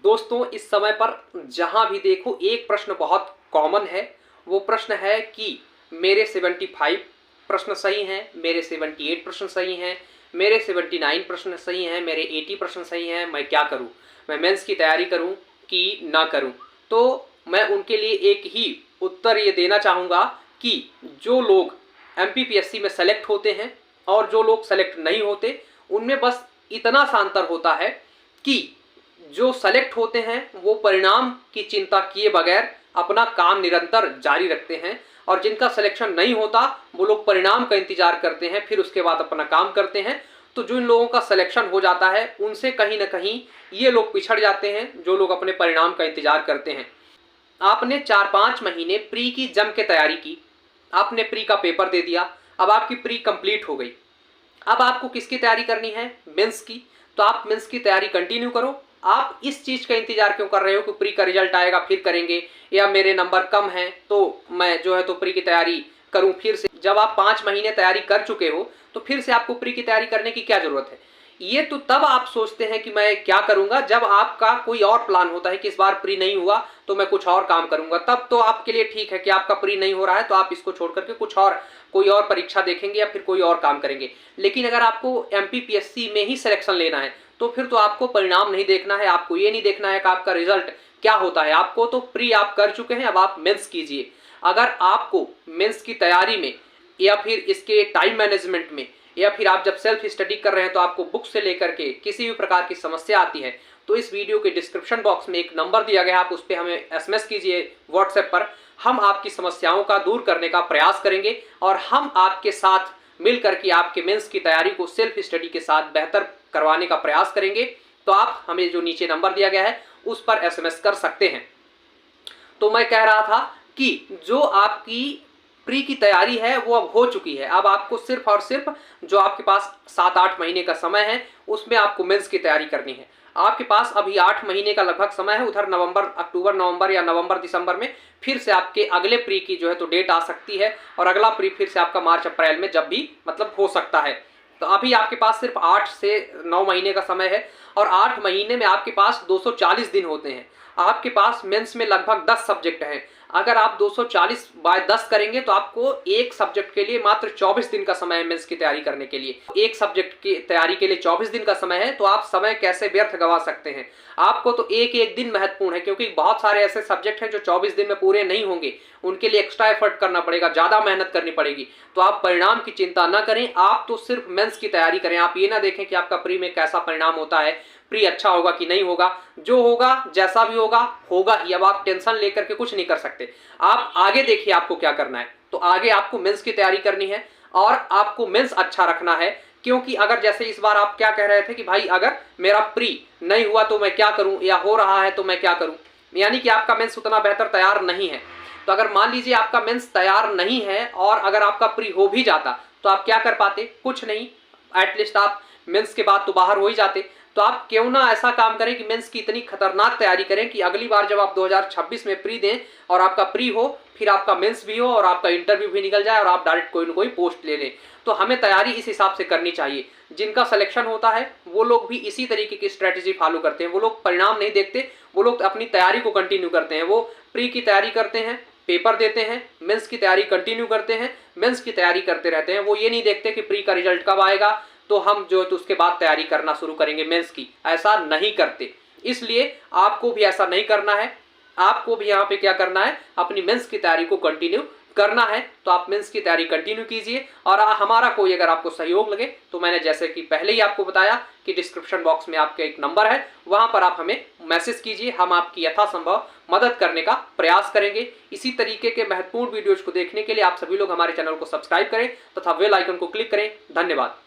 दोस्तों इस समय पर जहां भी देखो एक प्रश्न बहुत कॉमन है। वो प्रश्न है कि मेरे 75 प्रश्न सही हैं, मेरे 78 प्रश्न सही हैं, मेरे 79 प्रश्न सही हैं, मेरे 80 प्रश्न सही हैं, मैं क्या करूं? मैं मेंस की तैयारी करूं कि ना करूं? तो मैं उनके लिए एक ही उत्तर ये देना चाहूँगा कि जो लोग एमपीपीएससी में सेलेक्ट होते हैं और जो लोग सेलेक्ट नहीं होते, उनमें बस इतना सा अंतर होता है कि जो सेलेक्ट होते हैं वो परिणाम की चिंता किए बगैर अपना काम निरंतर जारी रखते हैं, और जिनका सिलेक्शन नहीं होता वो लोग परिणाम का इंतजार करते हैं, फिर उसके बाद अपना काम करते हैं। तो जो इन लोगों का सिलेक्शन हो जाता है उनसे कहीं ना कहीं ये लोग पिछड़ जाते हैं जो लोग अपने परिणाम का इंतजार करते हैं। आपने 4-5 महीने प्री की जम के तैयारी की, आपने प्री का पेपर दे दिया, अब आपकी प्री कंप्लीट हो गई। अब आपको किसकी तैयारी करनी है? मेंस की। तो आप मेंस की तैयारी कंटिन्यू करो। आप इस चीज का इंतजार क्यों कर रहे हो कि प्री का रिजल्ट आएगा फिर करेंगे, या मेरे नंबर कम हैं तो मैं जो है तो प्री की तैयारी करूं फिर से? जब आप 5 महीने तैयारी कर चुके हो तो फिर से आपको प्री की तैयारी करने की क्या जरूरत है? ये तो तब आप सोचते हैं कि मैं क्या करूंगा जब आपका कोई और प्लान होता है कि इस बार प्री नहीं हुआ तो मैं कुछ और काम करूंगा। तब तो आपके लिए ठीक है कि आपका प्री नहीं हो रहा है तो आप इसको छोड़ करके कुछ और कोई और परीक्षा देखेंगे या फिर कोई और काम करेंगे। लेकिन अगर आपको एमपीपीएससी में ही सिलेक्शन लेना है तो फिर तो आपको परिणाम नहीं देखना है, आपको ये नहीं देखना है कि आपका रिजल्ट क्या होता है। आपको तो प्री आप कर चुके हैं, अब आप मेंस कीजिए। अगर आपको मेंस की तैयारी में या फिर इसके टाइम मैनेजमेंट में या फिर आप जब सेल्फ स्टडी कर रहे हैं तो आपको बुक से लेकर के किसी भी प्रकार की समस्या आती है तो इस वीडियो के डिस्क्रिप्शन बॉक्स में एक नंबर दिया गया है, आप उस पर हमें एसएमएस कीजिए व्हाट्सएप पर। हम आपकी समस्याओं का दूर करने का प्रयास करेंगे और हम आपके साथ मिल करके आपके मेंस की तैयारी को सेल्फ स्टडी के साथ बेहतर करवाने का प्रयास करेंगे। तो आप हमें जो नीचे नंबर दिया गया है उस पर एसएमएस कर सकते हैं। तो मैं कह रहा था कि जो आपकी प्री की तैयारी है वो अब हो चुकी है। अब आपको सिर्फ और सिर्फ जो आपके पास 7-8 महीने का समय है उसमें आपको मेंस की तैयारी करनी है। आपके पास अभी 8 महीने का लगभग समय है। उधर अक्टूबर नवंबर या नवंबर दिसंबर में फिर से आपके अगले प्री की जो है तो डेट आ सकती है, और अगला प्री फिर से आपका मार्च अप्रैल में जब भी मतलब हो सकता है। तो अभी आपके पास सिर्फ 8 से 9 महीने का समय है, और 8 महीने में आपके पास 240 दिन होते हैं। आपके पास मेंस में लगभग 10 सब्जेक्ट हैं। अगर आप 240 बाय 10 करेंगे तो आपको एक सब्जेक्ट के लिए मात्र 24 दिन का समय है मेंस की तैयारी करने के लिए। एक सब्जेक्ट की तैयारी के लिए 24 दिन का समय है, तो आप समय कैसे व्यर्थ गंवा सकते हैं? आपको तो एक एक दिन महत्वपूर्ण है, क्योंकि बहुत सारे ऐसे सब्जेक्ट हैं जो 24 दिन में पूरे नहीं होंगे। उनके लिए एक्स्ट्रा एफर्ट करना पड़ेगा, ज्यादा मेहनत करनी पड़ेगी। तो आप परिणाम की चिंता ना करें, आप तो सिर्फ मेंस की तैयारी करें। आप ये ना देखें कि आपका प्री में कैसा परिणाम होता है, प्री अच्छा होगा कि नहीं होगा। जो होगा जैसा भी होगा होगा ही। अब आप टेंशन लेकर के कुछ नहीं कर सकते। आप आगे देखिए आपको क्या करना है। तो आगे आपको मेंस की तैयारी करनी है और आपको मेंस अच्छा रखना है। क्योंकि अगर जैसे इस बार आप क्या कह रहे थे कि भाई अगर मेरा प्री नहीं हुआ तो मैं क्या करूं, या हो रहा है तो मैं क्या करूं, यानी कि आपका मेंस उतना बेहतर तैयार नहीं है। तो अगर मान लीजिए आपका मेंस तैयार नहीं है और अगर आपका प्री हो भी जाता तो आप क्या कर पाते? कुछ नहीं। एटलीस्ट आप मेंस के बाद तो बाहर हो ही जाते। तो आप क्यों ना ऐसा काम करें कि मेंस की इतनी खतरनाक तैयारी करें कि अगली बार जब आप 2026 में प्री दें और आपका प्री हो, फिर आपका मेंस भी हो और आपका इंटरव्यू भी निकल जाए और आप डायरेक्ट कोई ना कोई पोस्ट ले लें। तो हमें तैयारी इस हिसाब से करनी चाहिए। जिनका सिलेक्शन होता है वो लोग भी इसी तरीके की स्ट्रेटेजी फॉलो करते हैं। वो लोग परिणाम नहीं देखते, वो लोग अपनी तैयारी को कंटिन्यू करते हैं। वो प्री की तैयारी करते हैं, पेपर देते हैं, मेंस की तैयारी कंटिन्यू करते हैं, मेंस की तैयारी करते रहते हैं। वो ये नहीं देखते कि प्री का रिजल्ट कब आएगा तो हम जो है तो उसके बाद तैयारी करना शुरू करेंगे मेंस की। ऐसा नहीं करते। इसलिए आपको भी ऐसा नहीं करना है। आपको भी यहाँ पे क्या करना है? अपनी मेंस की तैयारी को कंटिन्यू करना है। तो आप मेंस की तैयारी कंटिन्यू कीजिए। और हमारा कोई अगर आपको सहयोग लगे तो मैंने जैसे कि पहले ही आपको बताया कि डिस्क्रिप्शन बॉक्स में आपका एक नंबर है, वहां पर आप हमें मैसेज कीजिए। हम आपकी यथासंभव मदद करने का प्रयास करेंगे। इसी तरीके के महत्वपूर्ण वीडियोज को देखने के लिए आप सभी लोग हमारे चैनल को सब्सक्राइब करें तथा बेल आइकन को क्लिक करें। धन्यवाद।